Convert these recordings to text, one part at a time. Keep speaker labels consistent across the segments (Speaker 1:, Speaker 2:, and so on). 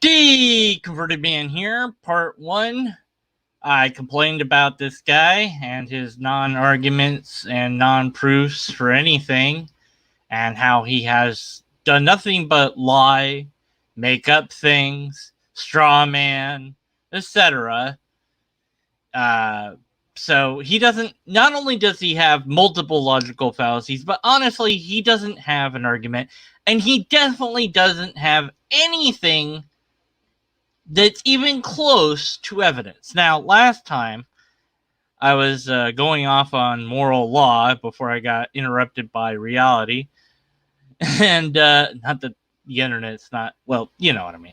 Speaker 1: Converted Man here, part one. I complained about this guy and his non-arguments and non-proofs for anything, and how he has done nothing but lie, make up things, straw man, etc. So he doesn't, not only does he have multiple logical fallacies, but honestly, he doesn't have an argument, and he definitely doesn't have anything that's even close to evidence. Now, last time I was going off on moral law before I got interrupted by reality, and not that the internet's not, well, you know what I mean.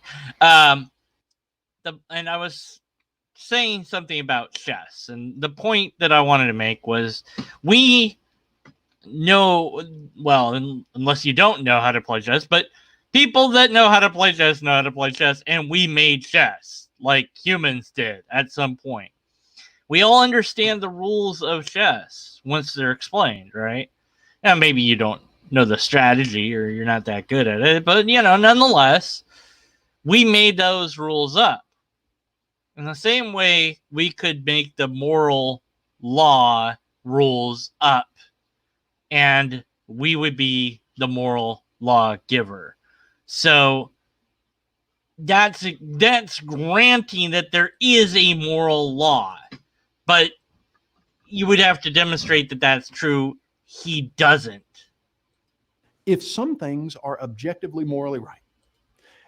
Speaker 1: And I was saying something about chess, and the point that I wanted to make was we know, well, unless you don't know how to play chess, but people that know how to play chess, and we made chess like humans did at some point. We all understand the rules of chess once they're explained, right? Now, maybe you don't know the strategy or you're not that good at it, but, nonetheless, we made those rules up. In the same way, we could make the moral law rules up, and we would be the moral law giver. So that's granting that there is a moral law, but you would have to demonstrate that that's true. He doesn't.
Speaker 2: If some things are objectively morally right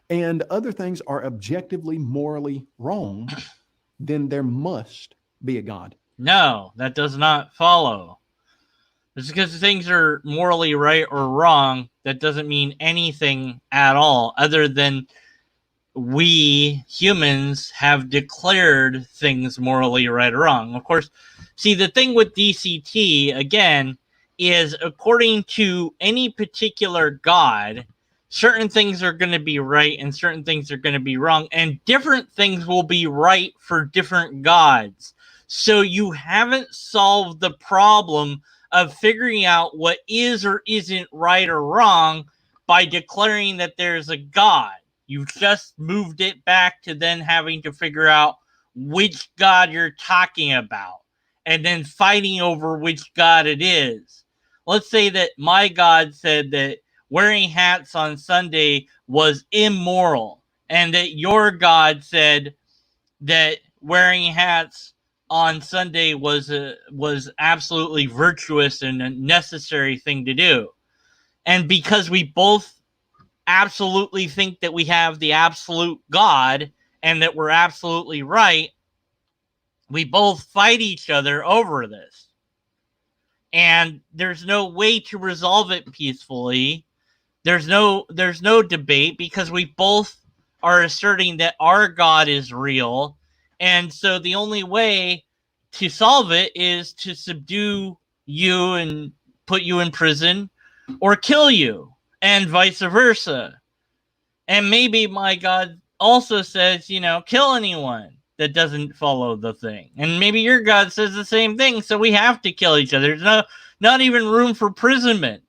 Speaker 2: and other things are objectively morally wrong, then there must be a God.
Speaker 1: No, that does not follow. Just because things are morally right or wrong, that doesn't mean anything at all, other than we humans have declared things morally right or wrong. Of course, see, the thing with DCT, again, is according to any particular God, certain things are going to be right and certain things are going to be wrong, and different things will be right for different gods. So you haven't solved the problem of figuring out what is or isn't right or wrong by declaring that there's a God. You've just moved it back to then having to figure out which God you're talking about and then fighting over which God it is. Let's say that my God said that wearing hats on Sunday was immoral, and that your God said that wearing hats on Sunday was absolutely virtuous and a necessary thing to do. And because we both absolutely think that we have the absolute God and that we're absolutely right, we both fight each other over this. And there's no way to resolve it peacefully. There's no debate, because we both are asserting that our God is real. And so the only way to solve it is to subdue you and put you in prison or kill you, and vice versa. And maybe my God also says, kill anyone that doesn't follow the thing. And maybe your God says the same thing, so we have to kill each other. There's not even room for imprisonment.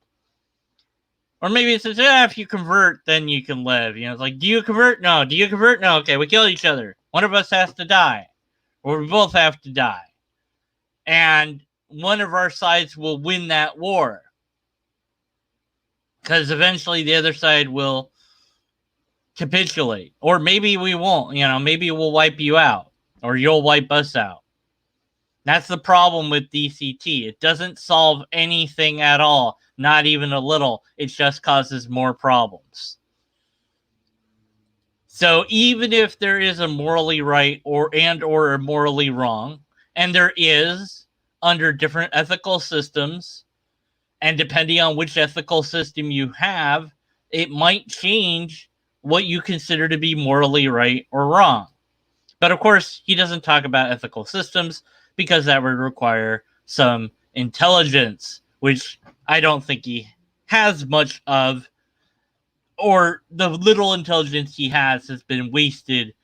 Speaker 1: Or maybe it says, if you convert, then you can live. It's like, do you convert? No. Do you convert? No. Okay, we kill each other. One of us has to die. Or we both have to die. And one of our sides will win that war. Because eventually the other side will capitulate. Or maybe we won't. Maybe we'll wipe you out. Or you'll wipe us out. That's the problem with DCT. It doesn't solve anything at all. Not even a little. It just causes more problems. So even if there is a morally right or a morally wrong, and there is under different ethical systems, and depending on which ethical system you have, it might change what you consider to be morally right or wrong. But of course, he doesn't talk about ethical systems, because that would require some intelligence, which I don't think he has much of, or the little intelligence he has been wasted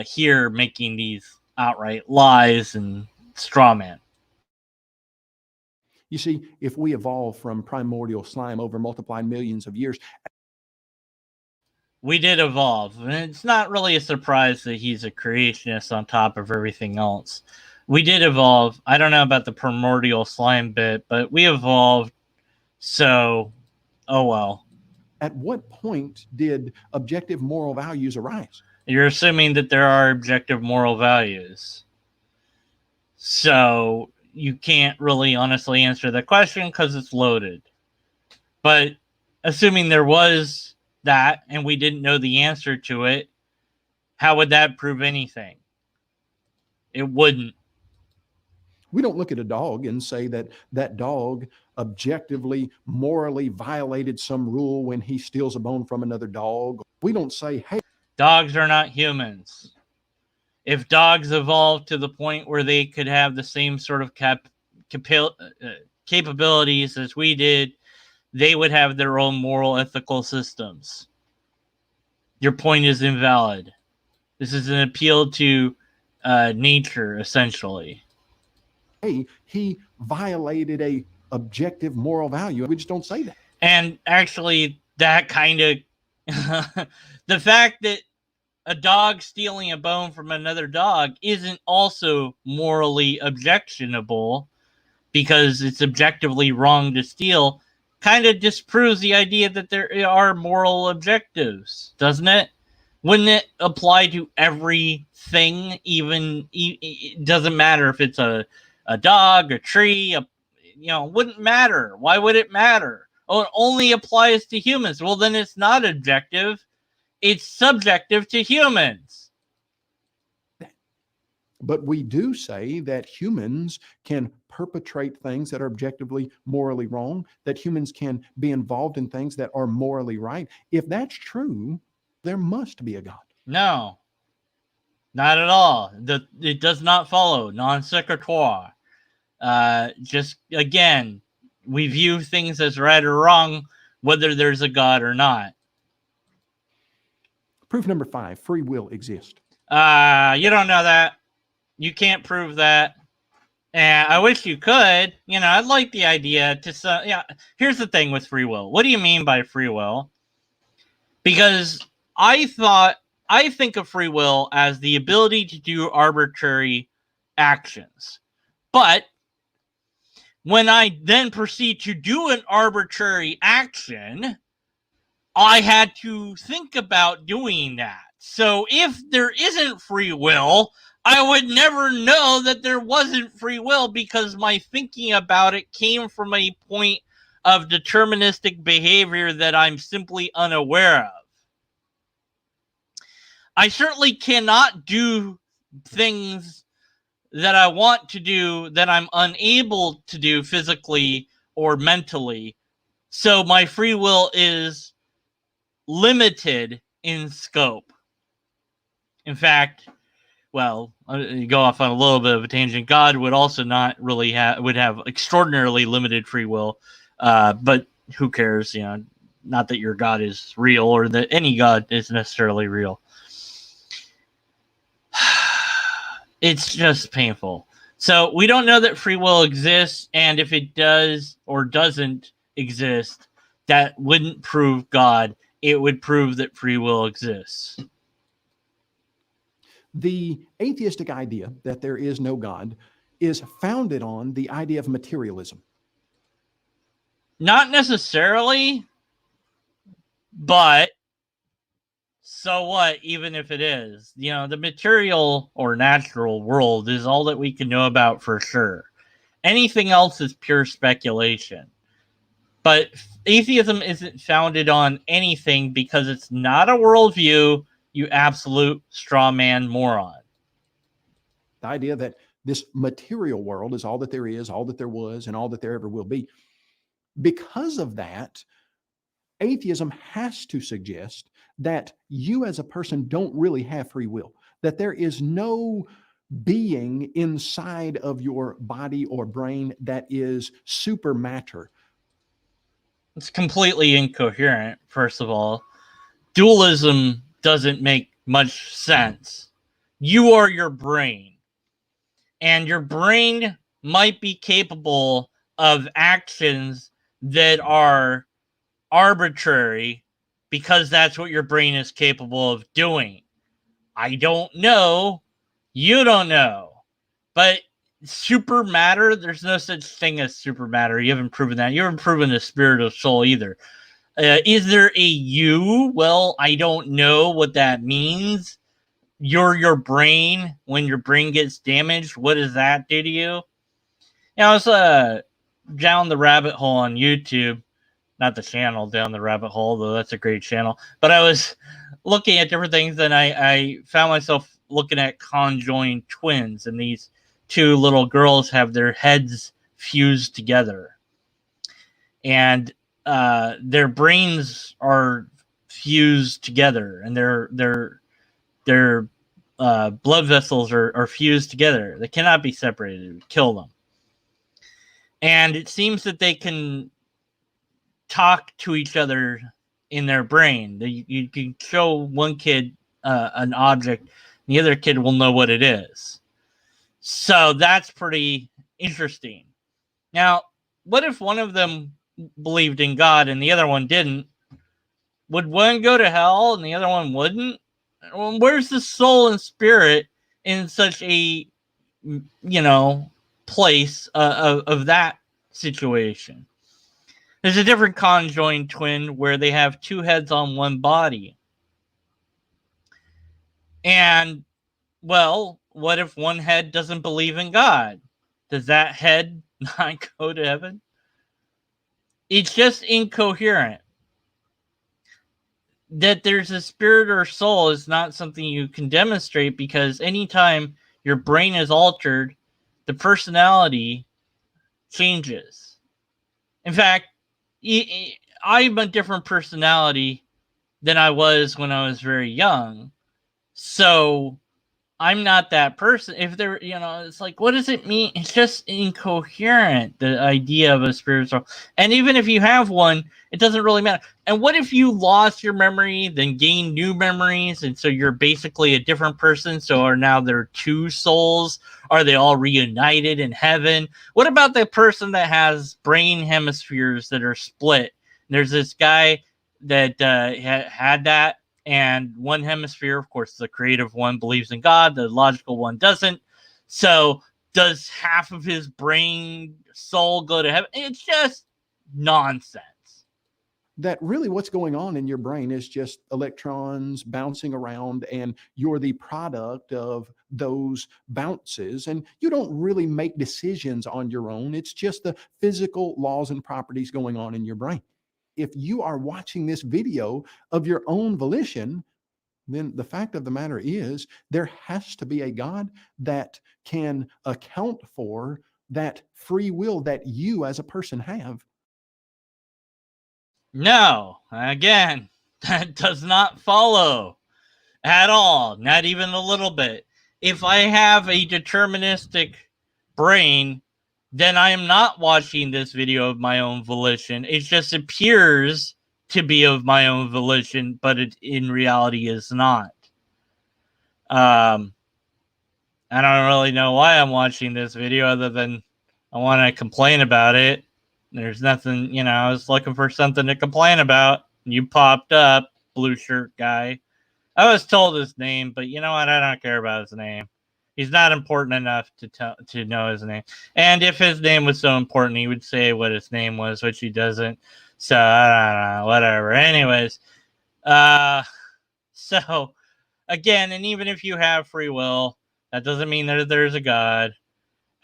Speaker 1: here making these outright lies and straw man.
Speaker 2: You see, if we evolved from primordial slime over multiplied millions of years.
Speaker 1: we did evolve. And it's not really a surprise that he's a creationist on top of everything else. We did evolve. I don't know about the primordial slime bit, but we evolved. So, oh well.
Speaker 2: At what point did objective moral values arise?
Speaker 1: You're assuming that there are objective moral values. So, you can't really honestly answer the question because it's loaded. But assuming there was that and we didn't know the answer to it, how would that prove anything? It wouldn't.
Speaker 2: We don't look at a dog and say that that dog objectively, morally violated some rule when he steals a bone from another dog. We don't say, hey,
Speaker 1: Dogs are not humans. If dogs evolved to the point where they could have the same sort of capabilities as we did, they would have their own moral ethical systems. Your point is invalid. This is an appeal to nature, essentially.
Speaker 2: hey, he violated a objective moral value. We just don't say that.
Speaker 1: And actually, that kind of the fact that a dog stealing a bone from another dog isn't also morally objectionable because it's objectively wrong to steal kind of disproves the idea that there are moral objectives, doesn't it? Wouldn't it apply to everything? Even it doesn't matter if it's a dog, a tree, wouldn't matter. Why would it matter? Oh, it only applies to humans. Well, then it's not objective. It's subjective to humans.
Speaker 2: But we do say that humans can perpetrate things that are objectively morally wrong, that humans can be involved in things that are morally right. If that's true, there must be a God.
Speaker 1: No, not at all. It does not follow. Non sequitur. Just, again, we view things as right or wrong, whether there's a God or not.
Speaker 2: Proof number 5, free will exists.
Speaker 1: You don't know that. You can't prove that. And I wish you could. I'd like the idea to... here's the thing with free will. What do you mean by free will? Because I think of free will as the ability to do arbitrary actions. But when I then proceed to do an arbitrary action, I had to think about doing that. So if there isn't free will, I would never know that there wasn't free will because my thinking about it came from a point of deterministic behavior that I'm simply unaware of. I certainly cannot do things that I want to do that I'm unable to do physically or mentally. So my free will is limited in scope. In fact, well, you go off on a little bit of a tangent. God would also not really would have extraordinarily limited free will, but who cares? Not that your God is real or that any God is necessarily real. It's just painful. So we don't know that free will exists, and if it does or doesn't exist, that wouldn't prove God. It would prove that free will exists.
Speaker 2: The atheistic idea that there is no God is founded on the idea of materialism.
Speaker 1: Not necessarily, but so what, even if it is? The material or natural world is all that we can know about for sure. Anything else is pure speculation. But atheism isn't founded on anything because it's not a worldview, you absolute straw man moron.
Speaker 2: The idea that this material world is all that there is, all that there was, and all that there ever will be. Because of that, atheism has to suggest that you as a person don't really have free will, that there is no being inside of your body or brain that is super matter.
Speaker 1: It's completely incoherent, first of all. Dualism doesn't make much sense. You are your brain, and your brain might be capable of actions that are arbitrary because that's what your brain is capable of doing. I don't know. You don't know. But super matter, there's no such thing as super matter. You haven't proven that. You haven't proven the spirit of soul either. Is there a you? Well, I don't know what that means. You're your brain. When your brain gets damaged, what does that do to you? I was down the rabbit hole on YouTube. Not the channel, Down the Rabbit Hole, though that's a great channel. But I was looking at different things, and I found myself looking at conjoined twins, and these two little girls have their heads fused together. And their brains are fused together, and their blood vessels are fused together. They cannot be separated. It would kill them. And it seems that they can talk to each other in their brain. You can show one kid an object, and the other kid will know what it is. So that's pretty interesting. Now, what if one of them believed in God and the other one didn't? Would one go to hell and the other one wouldn't? Well, where's the soul and spirit in such a, place of that situation? There's a different conjoined twin where they have two heads on one body. And, well, what if one head doesn't believe in God? Does that head not go to heaven? It's just incoherent. That there's a spirit or soul is not something you can demonstrate, because anytime your brain is altered, the personality changes. In fact, I'm a different personality than I was when I was very young. So I'm not that person. If there, it's like, what does it mean? It's just incoherent, the idea of a spiritual. And even if you have one, it doesn't really matter. And what if you lost your memory, then gained new memories, and so you're basically a different person? So are now there two souls? Are they all reunited in heaven? What about the person that has brain hemispheres that are split? There's this guy that had that. And one hemisphere, of course, the creative one believes in God, the logical one doesn't. So does half of his brain soul go to heaven? It's just nonsense.
Speaker 2: That really what's going on in your brain is just electrons bouncing around, and you're the product of those bounces, and you don't really make decisions on your own. It's just the physical laws and properties going on in your brain. If you are watching this video of your own volition, then the fact of the matter is there has to be a God that can account for that free will that you as a person have.
Speaker 1: No, again, that does not follow at all, not even a little bit. If I have a deterministic brain, then I am not watching this video of my own volition. It just appears to be of my own volition, but it in reality is not. I don't really know why I'm watching this video other than I want to complain about it. There's nothing, I was looking for something to complain about. You popped up, blue shirt guy. I was told his name, but you know what? I don't care about his name. He's not important enough to know his name. And if his name was so important, he would say what his name was, which he doesn't. So, I don't know, whatever. Anyways, so, again, and even if you have free will, that doesn't mean that there's a God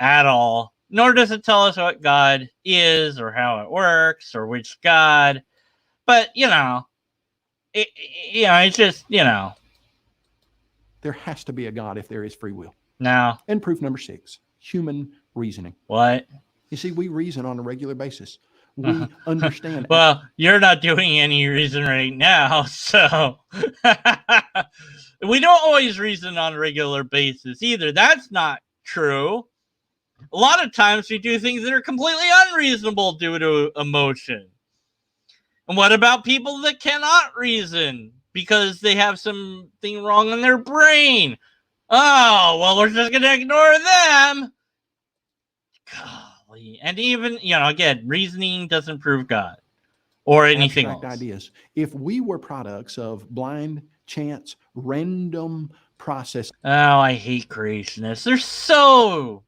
Speaker 1: at all. Nor does it tell us what God is or how it works or which God. But, it's just,
Speaker 2: There has to be a God if there is free will.
Speaker 1: No.
Speaker 2: And proof number 6, human reasoning.
Speaker 1: What?
Speaker 2: You see, we reason on a regular basis. We understand.
Speaker 1: Well, you're not doing any reason right now, so we don't always reason on a regular basis either. That's not true. A lot of times we do things that are completely unreasonable due to emotion. And what about people that cannot reason because they have something wrong in their brain? Oh, well, we're just going to ignore them. Golly. And even, again, reasoning doesn't prove God. or anything
Speaker 2: abstract
Speaker 1: else.
Speaker 2: ideas. If we were products of blind, chance, random process,
Speaker 1: Oh, I hate creationists. They're so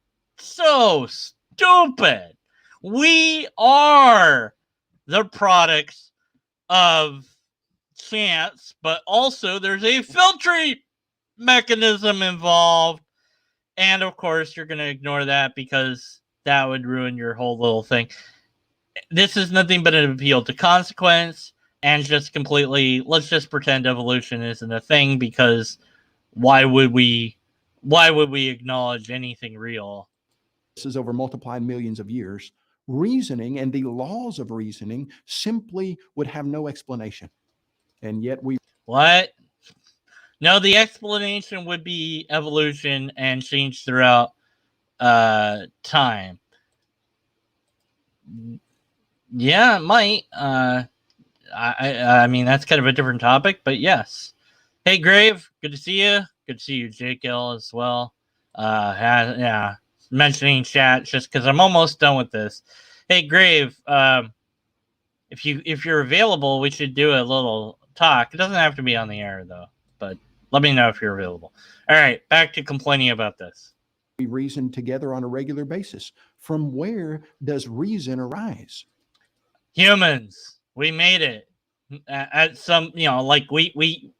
Speaker 1: stupid. We are the products of chance, but also there's a filtering mechanism involved. And of course, you're going to ignore that because that would ruin your whole little thing. This is nothing but an appeal to consequence and just completely, let's just pretend evolution isn't a thing, because why would we acknowledge anything real?
Speaker 2: this is over multiplied millions of years. Reasoning and the laws of reasoning simply would have no explanation. And yet we
Speaker 1: What? No, the explanation would be evolution and change throughout time. Yeah, it might. I mean, that's kind of a different topic, but yes. Hey, Grave, good to see you. Good to see you, Jake L, as well. Yeah, mentioning chat just because I'm almost done with this. Hey, Grave, if you're available, we should do a little talk. It doesn't have to be on the air though, but let me know if you're available. All right, back to complaining about this.
Speaker 2: we reason together on a regular basis. From where does reason arise?
Speaker 1: Humans, we made it at some, like we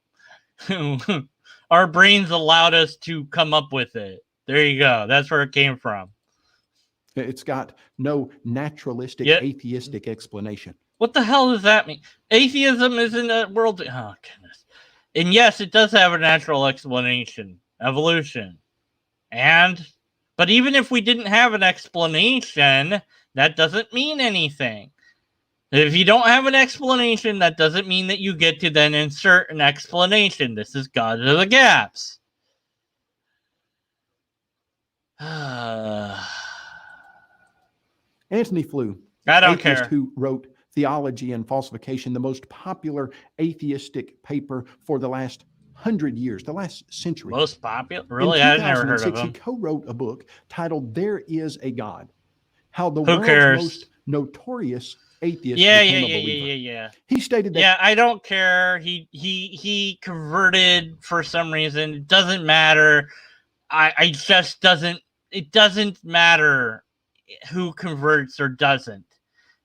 Speaker 1: our brains allowed us to come up with it. There you go. That's where it came from.
Speaker 2: It's got no naturalistic,
Speaker 1: Yeah.
Speaker 2: atheistic explanation.
Speaker 1: What the hell does that mean? Atheism isn't a world. Oh, goodness. And yes, it does have a natural explanation, evolution. But even if we didn't have an explanation, that doesn't mean anything. If you don't have an explanation, that doesn't mean that you get to then insert an explanation. This is God of the gaps.
Speaker 2: Antony Flew,
Speaker 1: I don't
Speaker 2: atheist
Speaker 1: care.
Speaker 2: who wrote Theology and Falsification, the most popular atheistic paper for the last 100 years, the last century.
Speaker 1: Most popular? Really?
Speaker 2: In
Speaker 1: I've never heard of
Speaker 2: 2006, he
Speaker 1: him.
Speaker 2: co-wrote a book titled "There Is a God: How the
Speaker 1: Who
Speaker 2: World's
Speaker 1: cares?
Speaker 2: Most Notorious Atheist
Speaker 1: Yeah.
Speaker 2: Became a Believer."
Speaker 1: Yeah.
Speaker 2: He stated that
Speaker 1: Yeah, I don't care. He converted for some reason. It doesn't matter. I just doesn't. It doesn't matter who converts or doesn't,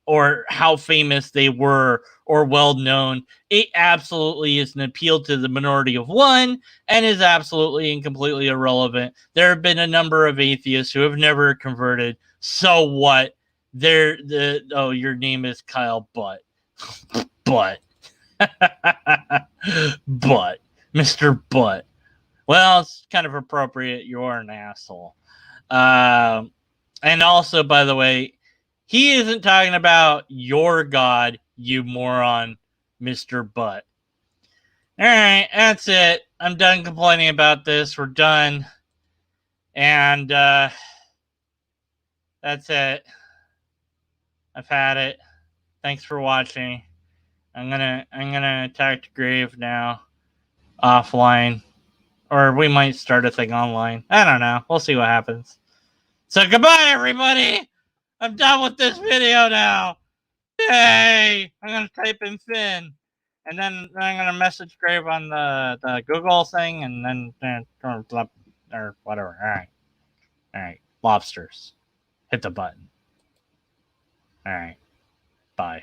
Speaker 1: or how famous they were or well known. It absolutely is an appeal to the minority of one and is absolutely and completely irrelevant. There have been a number of atheists who have never converted. So what? Your name is Kyle Butt. Butt. Butt. Mr. Butt. Well, it's kind of appropriate. You're an asshole. And also, by the way, he isn't talking about your God, you moron, Mr. Butt. All right, that's it. I'm done complaining about this. We're done. And that's it. I've had it. Thanks for watching. I'm gonna talk to Grave now offline. Or we might start a thing online. I don't know. We'll see what happens. So goodbye, everybody. I'm done with this video now. Yay! I'm gonna type in Finn, and then I'm gonna message Grave on the Google thing, and then or whatever. All right. Lobsters. Hit the button. All right. Bye.